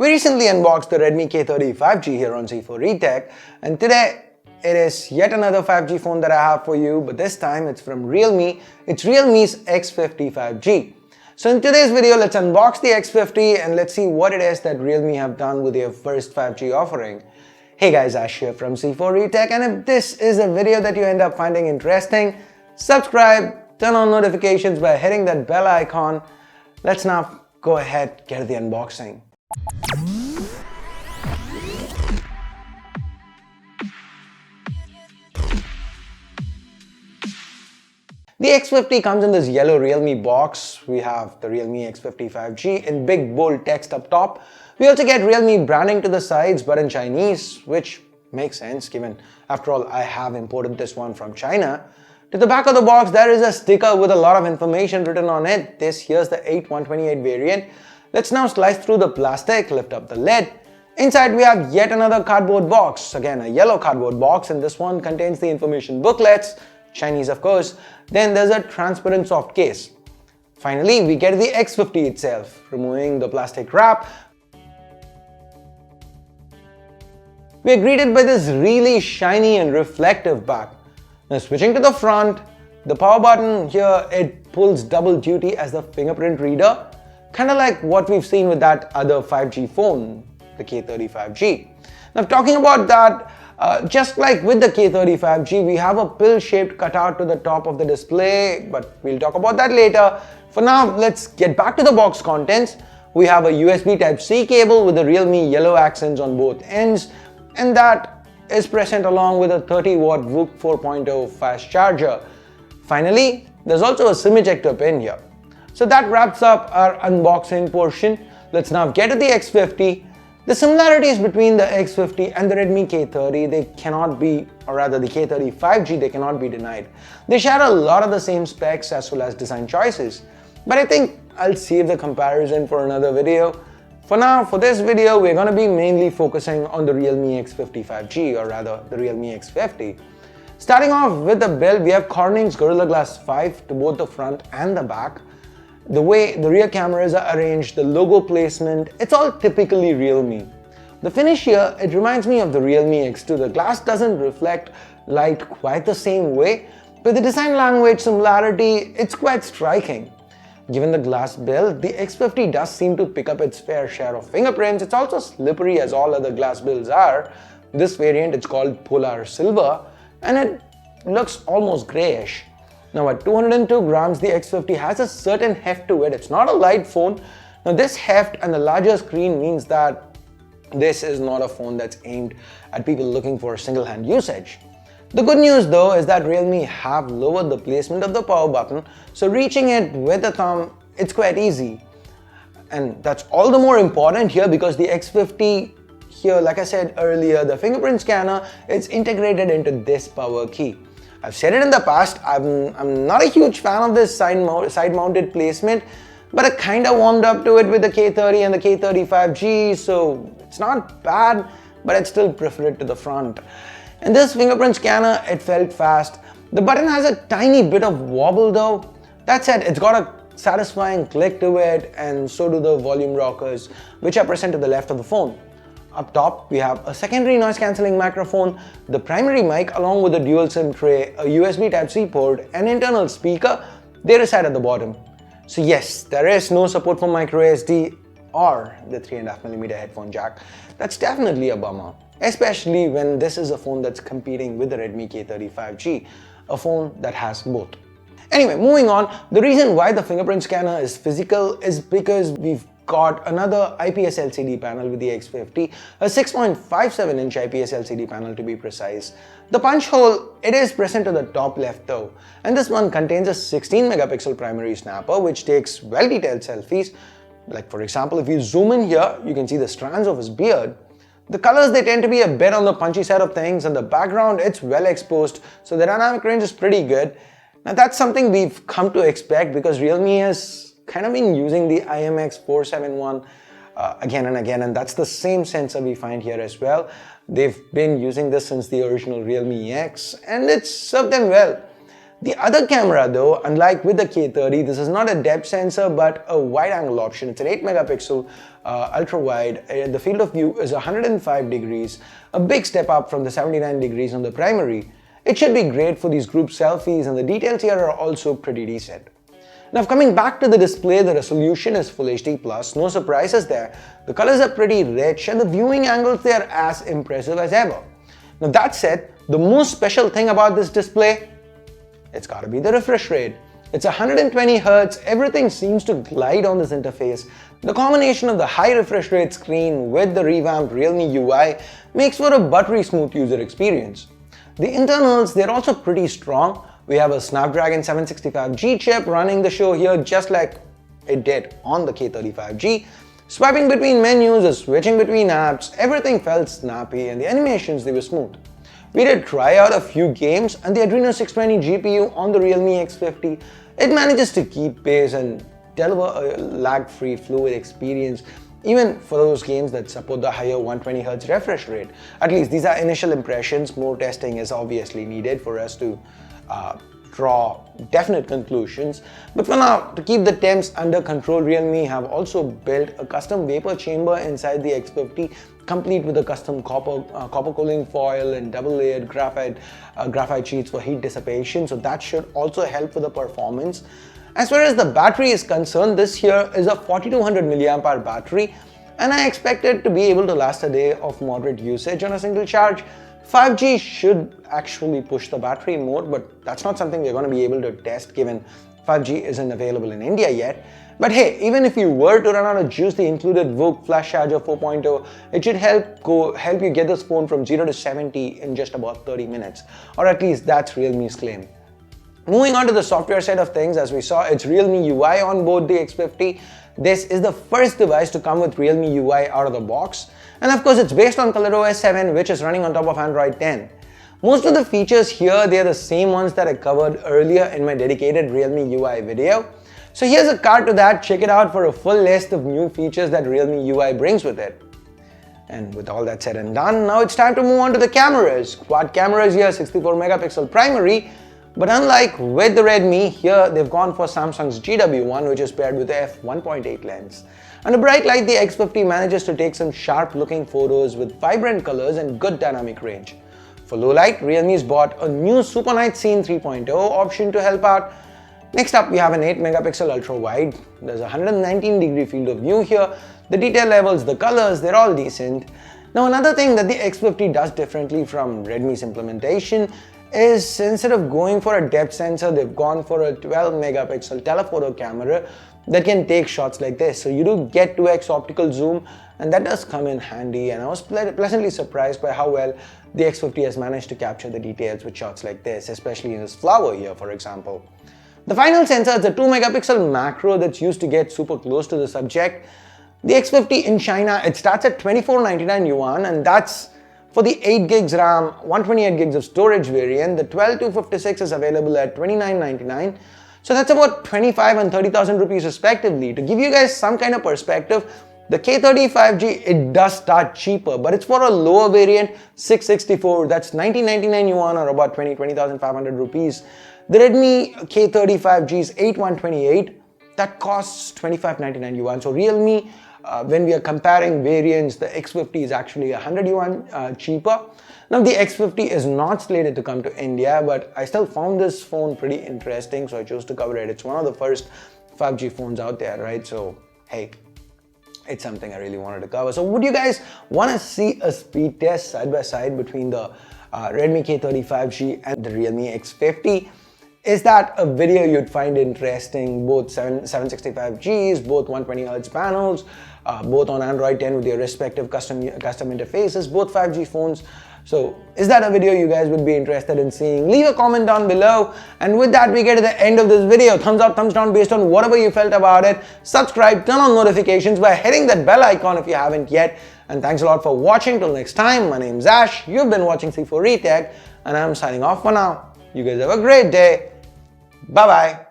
We recently unboxed the Redmi K30 5G here on C4 eTech, and today it is yet another 5G phone that I have for you, but this time it's from Realme. It's Realme's X50 5G. So in today's video, let's unbox the X50 and let's see what it is that Realme have done with their first 5G offering. Hey guys, Ash here from C4 eTech, and if this is a video that you end up finding interesting, subscribe, turn on notifications by hitting that bell icon. Let's now go ahead, get the unboxing. The X50 comes in this yellow Realme box. We have the Realme X50 5G in big bold text up top. We also get Realme branding to the sides but in Chinese, which makes sense given, after all, I have imported this one from China. To the back of the box, there is a sticker with a lot of information written on it. Here's the 8128 variant. Let's now slice through the plastic, lift up the lid. Inside we have yet another cardboard box. Again, a yellow cardboard box, and this one contains the information booklets. Chinese of course. Then there's a transparent soft case. Finally, we get the X50 itself. Removing the plastic wrap, we are greeted by this really shiny and reflective back. Now switching to the front, the power button here, it pulls double duty as the fingerprint reader, kind of like what we've seen with that other 5G phone, the K30 5G. Now talking about that, just like with the K30 5G, we have a pill-shaped cutout to the top of the display, but we'll talk about that later. For now, let's get back to the box contents. We have a USB Type-C cable with the Realme yellow accents on both ends, and that is present along with a 30-watt VOOC 4.0 fast charger. Finally, there's also a SIM ejector pin here. So that wraps up our unboxing portion. Let's now get to the X50. The similarities between the X50 and the Redmi K30, they cannot be, or rather the K30 5G, they cannot be denied. They share a lot of the same specs as well as design choices. But I think I'll save the comparison for another video. For now, for this video, we're going to be mainly focusing on the Realme X50 5G, or rather the Realme X50. Starting off with the build, we have Corning's Gorilla Glass 5 to both the front and the back. The way the rear cameras are arranged, the logo placement, it's all typically Realme. The finish here, it reminds me of the Realme X2. The glass doesn't reflect light quite the same way, but the design language similarity, it's quite striking. Given the glass build, the X50 does seem to pick up its fair share of fingerprints. It's also slippery as all other glass builds are. This variant, it's called Polar Silver, and it looks almost grayish. Now at 202 grams, the X50 has a certain heft to it. It's not a light phone. Now this heft and the larger screen means that this is not a phone that's aimed at people looking for single-hand usage. The good news though is that Realme have lowered the placement of the power button, so reaching it with the thumb, it's quite easy. And that's all the more important here because the X50 here, like I said earlier, the fingerprint scanner, it's integrated into this power key. I've said it in the past, I'm not a huge fan of this side-mounted placement, but I kind of warmed up to it with the K30 and the K30 5G, so it's not bad, but I'd still prefer it to the front. And this fingerprint scanner, it felt fast. The button has a tiny bit of wobble though. That said, it's got a satisfying click to it, and so do the volume rockers, which are present to the left of the phone. Up top, we have a secondary noise cancelling microphone, the primary mic along with a dual SIM tray, a USB Type-C port, an internal speaker. They reside at the bottom. So yes, there is no support for microSD or the 3.5mm headphone jack. That's definitely a bummer, especially when this is a phone that's competing with the Redmi K30 5G, a phone that has both. Anyway, moving on, the reason why the fingerprint scanner is physical is because we've got another IPS LCD panel with the X50, a 6.57-inch IPS LCD panel to be precise. The punch hole, it is present to the top left though, and this one contains a 16-megapixel primary snapper which takes well-detailed selfies. Like for example, if you zoom in here, you can see the strands of his beard. The colors, they tend to be a bit on the punchy side of things, and the background, it's well exposed, so the dynamic range is pretty good. Now that's something we've come to expect because Realme has kind of been using the IMX471 again and again, and that's the same sensor we find here as well. They've been using this since the original Realme X, and it's served them well. The other camera though, unlike with the K30, this is not a depth sensor but a wide angle option. It's an 8 megapixel ultra wide. The field of view is 105 degrees, a big step up from the 79 degrees on the primary. It should be great for these group selfies, and the details here are also pretty decent. Now coming back to the display, the resolution is Full HD+, no surprises there. The colors are pretty rich and the viewing angles, they are as impressive as ever. Now that said, the most special thing about this display, it's gotta be the refresh rate. It's 120 Hz, everything seems to glide on this interface. The combination of the high refresh rate screen with the revamped Realme UI makes for a buttery smooth user experience. The internals, they're also pretty strong. We have a Snapdragon 765G chip running the show here just like it did on the K35G. Swiping between menus or switching between apps, everything felt snappy and the animations, they were smooth. We did try out a few games, and the Adreno 620 GPU on the Realme X50, it manages to keep pace and deliver a lag-free fluid experience even for those games that support the higher 120Hz refresh rate. At least these are initial impressions. More testing is obviously needed for us to draw definite conclusions. But for now, to keep the temps under control, Realme have also built a custom vapor chamber inside the X50, complete with a custom copper cooling foil and double-layered graphite sheets for heat dissipation. So that should also help with the performance. As far as the battery is concerned, this here is a 4200 mAh battery, and I expect it to be able to last a day of moderate usage on a single charge. 5G should actually push the battery more, but that's not something we're going to be able to test given 5G isn't available in India yet. But hey, even if you were to run out of juice, the included VOOC Flash Charger 4.0, it should help you get this phone from 0 to 70 in just about 30 minutes, or at least that's Realme's claim. Moving on to the software side of things, as we saw, it's Realme UI on board the X50. This is the first device to come with Realme UI out of the box. And of course, it's based on ColorOS 7, which is running on top of Android 10. Most of the features here, they are the same ones that I covered earlier in my dedicated Realme UI video. So here's a card to that. Check it out for a full list of new features that Realme UI brings with it. And with all that said and done, now it's time to move on to the cameras. Quad cameras here, 64 megapixel primary. But unlike with the Redmi, here they've gone for Samsung's GW1, which is paired with the f1.8 lens. Under bright light, the X50 manages to take some sharp looking photos with vibrant colors and good dynamic range. For low light, Realme's bought a new Super Night Scene 3.0 option to help out. Next up, we have an 8 megapixel ultra wide. There's a 119 degree field of view here. The detail levels, the colors, they're all decent. Now another thing that the X50 does differently from Redmi's implementation is instead of going for a depth sensor, they've gone for a 12 megapixel telephoto camera that can take shots like this. So you do get 2x optical zoom, and that does come in handy, and I was pleasantly surprised by how well the X50 has managed to capture the details with shots like this, especially in this flower here, for example. The final sensor is a 2 megapixel macro that's used to get super close to the subject. The X50 in China, it starts at 2499 yuan, and that's for the 8 gigs RAM, 128 gigs of storage variant. The 12256 is available at 2999. So that's about 25 and 30,000 rupees respectively. To give you guys some kind of perspective, the K35G, it does start cheaper, but it's for a lower variant, 664, that's 1999 yuan or about 20,500 rupees. The Redmi K35G's 8128, that costs 2599 yuan. So Realme, when we are comparing variants, the X50 is actually 100 yuan cheaper. Now the X50 is not slated to come to India, but I still found this phone pretty interesting, so I chose to cover it. It's one of the first 5G phones out there, right? So hey, it's something I really wanted to cover. So would you guys want to see a speed test side by side between the Redmi K35G and the Realme X50? Is that a video you'd find interesting? Both 765Gs, both 120Hz panels, both on Android 10 with their respective custom interfaces, both 5G phones. So is that a video you guys would be interested in seeing? Leave a comment down below. And with that, we get to the end of this video. Thumbs up, thumbs down based on whatever you felt about it. Subscribe, turn on notifications by hitting that bell icon if you haven't yet. And thanks a lot for watching. Till next time, my name's Ash. You've been watching C4 Retech, and I'm signing off for now. You guys have a great day. Bye-bye.